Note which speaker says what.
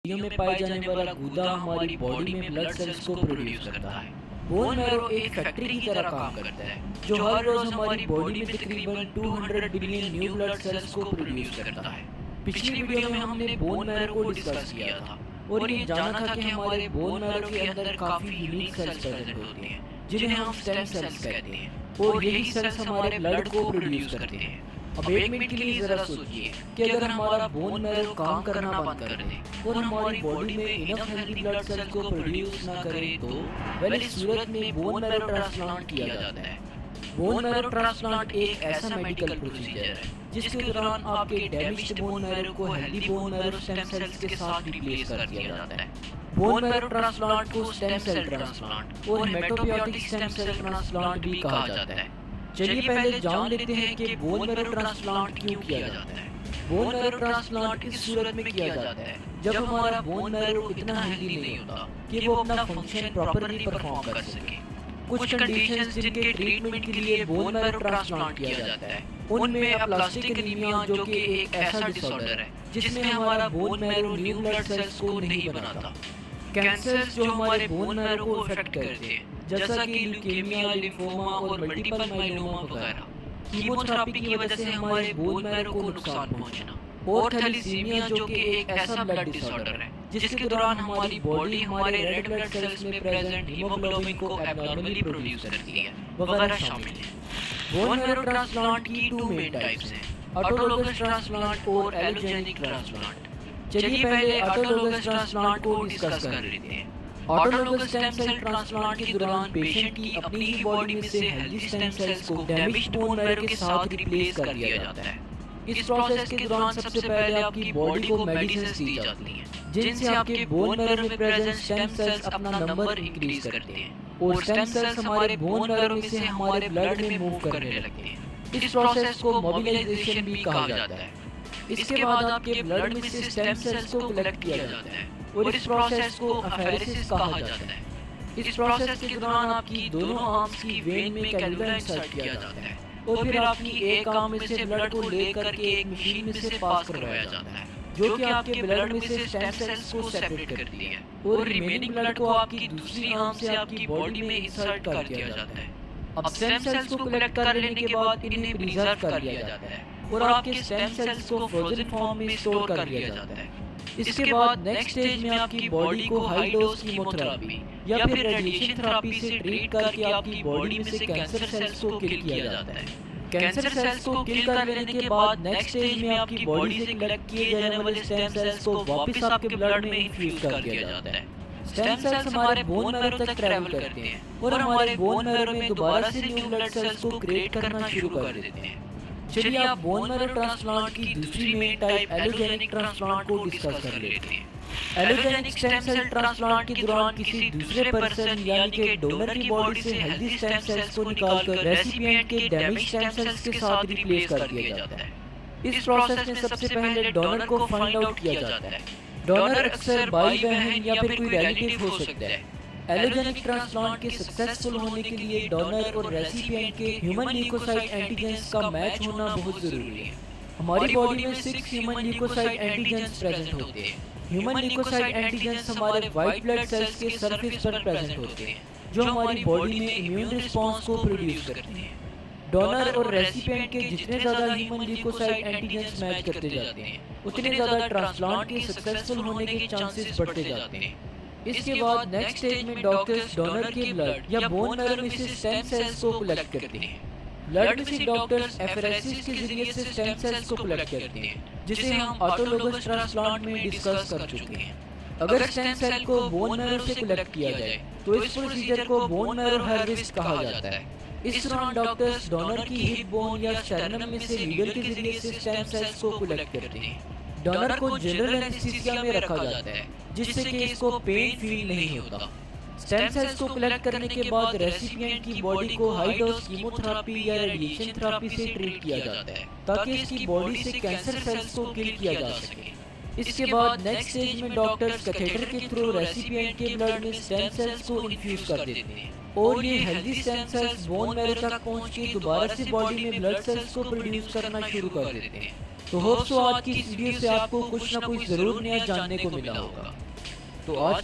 Speaker 1: हड्डियों में पाए जाने वाला गूदा हमारी बॉडी में ब्लड सेल्स को प्रोड्यूस करता है। बोन मैरो एक फैक्ट्री की तरह काम करता है जो हर रोज हमारी बॉडी में तकरीबन 200 बिलियन न्यू ब्लड सेल्स को प्रोड्यूस करता है। पिछली वीडियो में हमने बोन मैरो को डिस्कस किया था और ये जाना था कि हमारे बोन मैरो के अंदर काफी यूनिक सेल्स प्रेजेंट होते हैं जिन्हें हम स्टेम सेल्स कहते हैं और यही सेल्स हमारे ब्लड को प्रोड्यूस करते हैं। अब एक मिनट के लिए जरा सोचिए कि अगर हमारा बोन मैरो काम करना बंद कर दे और हमारी बॉडी में इनफ हेल्दी ब्लड सेल्स को प्रोड्यूस ना करे तो वेल इस सूरत में बोन मैरो ट्रांसप्लांट किया जाता है। बोन मैरो ट्रांसप्लांट एक ऐसा मेडिकल प्रोसीजर है जिसके दौरान आपके डैमेज्ड बोन मैरो को healthy bone marrow stem cells के साथ रिप्लेस कर दिया जाता है। बोन मैरो ट्रांसप्लांट को स्टेम सेल ट्रांसप्लांट और हेमेटोपोइएटिक स्टेम सेल ट्रांसप्लांट भी कहा जाता है। चलिए पहले जान लेते हैं कि बोन मैरो ट्रांसप्लांट क्यों किया जाता है। बोन मैरो ट्रांसप्लांट इस सूरत में किया जाता है जब हमारा बोन मैरो इतना हेल्दी नहीं होता कि वो अपना फंक्शन प्रॉपर्ली परफॉर्म कर सके। कुछ कंडीशंस जिनके ट्रीटमेंट के लिए बोन मैरो ट्रांसप्लांट किया जाता है उनमें अप्लास्टिक एनीमिया जो कि एक ऐसा डिसऑर्डर है जिसमें हमारा bone marrow new blood cells को नहीं बनाता, कैंसर्स जो हमारे बोन मैरो को इफेक्ट करते हैं जैसा कि ल्यूकेमिया, लिम्फोमा और मल्टीपल माइलोमा वगैरह, कीमोथेरेपी की वजह से हमारे बोन मैरो को नुकसान पहुंचना, और थैलेसीमिया जो कि एक ऐसा ब्लड डिसऑर्डर है जिसके दौरान हमारी बॉडी हमारे रेड ब्लड सेल्स में प्रेजेंट हीमोग्लोबिन को एबनॉर्मली प्रोड्यूस करती है वगैरह शामिल है। बोन मैरो ट्रांसप्लांट की 2 मेन टाइप्स हैं, ऑटोलोगस ट्रांसप्लांट और एलोजेनिक ट्रांसप्लांट। चलिए पहले ऑटोलोगस ट्रांसप्लांट को डिस्कस कर लेते हैं। ऑटोलोगस स्टेम सेल ट्रांसप्लांट के दौरान पेशेंट की अपनी ही बॉडी में से हेल्दी स्टेम सेल्स को डैमेज्ड बोन मैरो के साथ रिप्लेस कर दिया जाता है। इस प्रोसेस के दौरान सबसे पहले आपकी बॉडी को मेडिसिन दी जाती हैं जिनसे आपके बोन मैरो में प्रेजेंट स्टेम सेल्स अपना नंबर इंक्रीज करते हैं और स्टेम सेल्स हमारे बोन मैरो में से हमारे ब्लड में मूव करने लगते हैं। इस प्रोसेस को मोबिलाइजेशन भी कहा जाता है। इसके बाद आपके ब्लड में से स्टेम सेल्स को कलेक्ट किया जाता है और इस प्रोसेस को अफेरेसिस कहा जाता है। इस प्रोसेस के दौरान आपकी दोनों आर्म्स की वेन में कैनुला इंसर्ट किया जाता है और फिर आपकी एक आर्म में से ब्लड को लेकर के एक मशीन में से पास करवाया जाता है जो कि आपके ब्लड में से स्टेम सेल्स को सेपरेट करती है और रिमेनिंग ब्लड को आपकी दूसरी आर्म से आपकी बॉडी में इंसर्ट कर दिया जाता है। अब स्टेम सेल्स को कलेक्ट कर लेने के बाद इन्हें प्रिजर्व कर लिया जाता है और आपके स्टेम सेल्स को फ्रोजन फॉर्म में स्टोर कर लिया जाता है। इसके बाद नेक्स्ट स्टेज में आपकी बॉडी को हाई डोज कीमोथेरेपी या फिर रेडिएशन थेरेपी से ट्रीट करके आपकी बॉडी में से कैंसर सेल्स को किल किया जाता है। कैंसर सेल्स को किल कर लेने के बाद नेक्स्ट स्टेज में आपकी बॉडी से कलेक्ट किए जाने वाले स्टेम सेल्स को वापस आपके ब्लड में इन्फ्यूज कर दिया जाता है। स्टेम सेल्स हमारे बोन मैरो तक ट्रैवल करते हैं और हमारे बोन मैरो में दोबारा से न्यू ब्लड सेल्स को क्रिएट करना शुरू कर देते हैं। चलिए आप बोन मैरो ट्रांसप्लांट की दूसरी मेन टाइप एलोजेनिक ट्रांसप्लांट को डिस्कस कर लेते हैं। एलोजेनिक स्टेम सेल ट्रांसप्लांट के दौरान किसी दूसरे पर्सन यानी कि डोनर की बॉडी से हेल्दी स्टेम सेल्स को निकालकर रेसिपिएंट के डैमेज स्टेम सेल्स के साथ रिप्लेस कर दिया जाता है। इस प्रोसेस में सबसे पहले डोनर को फाइंड आउट किया जाता है। डोनर अक्सर भाई बहन या फिर कोई रिलेटिव हो सकता है। एलोजेनिक ट्रांसप्लांट के सक्सेसफुल होने के लिए डोनर और रेसिपिएंट के ह्यूमन ल्यूकोसाइट एंटीजेंस का मैच होना बहुत जरूरी है। हमारी बॉडी में 6 ह्यूमन ल्यूकोसाइट एंटीजेंस प्रेजेंट होते हैं। ह्यूमन ल्यूकोसाइट एंटीजेंस हमारे व्हाइट ब्लड सेल्स के सरफेस पर प्रेजेंट होते हैं जो हमारी बॉडी में इम्यून रिस्पांस को प्रोड्यूस करते हैं। डोनर और रेसिपिएंट के जितने ज्यादा ह्यूमन ल्यूकोसाइट एंटीजेंस मैच करते जाते हैं उतने ज्यादा ट्रांसप्लांट के सक्सेसफुल होने के चांसेस बढ़ते जाते हैं। इसके बाद नेक्स्ट स्टेज में डॉक्टर्स डोनर के ब्लड या बोन मैरो में से स्टेम सेल्स को कलेक्ट करते हैं। ब्लड में से डॉक्टर्स एफरेसिस के जरिए से स्टेम सेल्स को कलेक्ट करते हैं जिसे हम ऑटोलोगस ट्रांसप्लांट में डिस्कस कर चुके हैं। अगर स्टेम सेल को बोन मैरो से कलेक्ट किया जाए तो इस प्रोसीजर को बोन मैरो हार्वेस्ट कहा जाता है। इस दौरान डॉक्टर्स डोनर की हिप बोन या स्टर्नम में से नीडल के जरिए से स्टेम सेल्स को कलेक्ट करते हैं। डोनर को जनरल एनेस्थीसिया में रखा जाता है जिससे कि इसको पेन फील नहीं होता। स्टेम सेल्स को कलेक्ट करने के बाद रेसिपिएंट की बॉडी को हाई डोज कीमोथेरेपी या रेडिएशन थेरेपी से ट्रीट किया जाता है ताकि इसकी बॉडी से कैंसर सेल्स को किल किया जा सके। इसके बाद नेक्स्ट स्टेज में डॉक्टर्स कैथेटर के थ्रू रेसिपिएंट के ब्लड में स्टेम सेल्स को इन्फ्यूज कर देते हैं और ये healthy stem cells bone marrow तक पहुंच के दोबारा से बॉडी में ब्लड सेल्स को प्रोड्यूस करना शुरू कर देते हैं। तो होप सो आज की इस वीडियो से आपको कुछ ना कुछ जरूर नया जानने को मिला होगा। तो आज